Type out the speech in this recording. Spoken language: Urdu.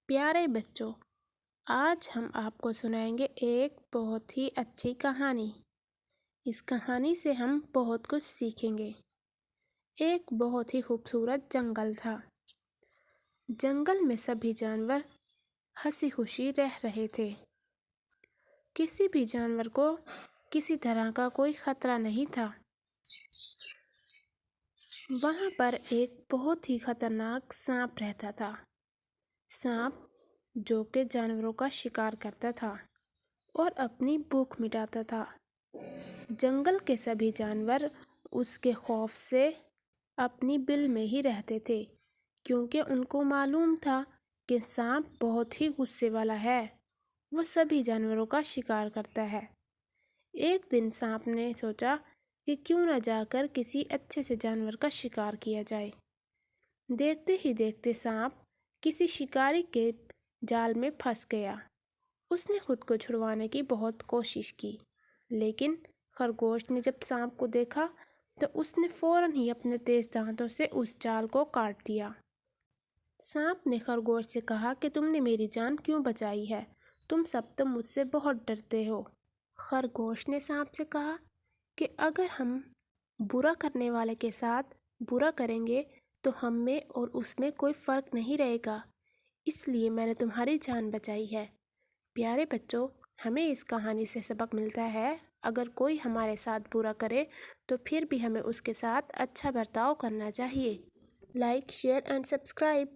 پیارے بچوں، آج ہم آپ کو سنائیں گے ایک بہت ہی اچھی کہانی۔ اس کہانی سے ہم بہت کچھ سیکھیں گے۔ ایک بہت ہی خوبصورت جنگل تھا۔ جنگل میں سبھی جانور ہنسی خوشی رہ رہے تھے۔ کسی بھی جانور کو کسی طرح کا کوئی خطرہ نہیں تھا۔ وہاں پر ایک بہت ہی خطرناک سانپ رہتا تھا۔ سانپ جو کہ جانوروں کا شکار کرتا تھا اور اپنی بھوک مٹاتا تھا۔ جنگل کے سبھی جانور اس کے خوف سے اپنی بل میں ہی رہتے تھے، کیونکہ ان کو معلوم تھا کہ سانپ بہت ہی غصے والا ہے، وہ سبھی جانوروں کا شکار کرتا ہے۔ ایک دن سانپ نے سوچا کہ کیوں نہ جا کر کسی اچھے سے جانور کا شکار کیا جائے۔ دیکھتے ہی دیکھتے سانپ کسی شکاری کے جال میں پھنس گیا۔ اس نے خود کو چھڑوانے کی بہت کوشش کی، لیکن خرگوش نے جب سانپ کو دیکھا تو اس نے فوراً ہی اپنے تیز دانتوں سے اس جال کو کاٹ دیا۔ سانپ نے خرگوش سے کہا کہ تم نے میری جان کیوں بچائی ہے؟ تم سب تو مجھ سے بہت ڈرتے ہو۔ خرگوش نے سانپ سے کہا کہ اگر ہم برا کرنے والے کے ساتھ برا کریں گے تو ہم میں اور اس میں کوئی فرق نہیں رہے گا، اس لیے میں نے تمہاری جان بچائی ہے۔ پیارے بچوں، ہمیں اس کہانی سے سبق ملتا ہے، اگر کوئی ہمارے ساتھ برا کرے تو پھر بھی ہمیں اس کے ساتھ اچھا برتاؤ کرنا چاہیے۔ Like, share and subscribe.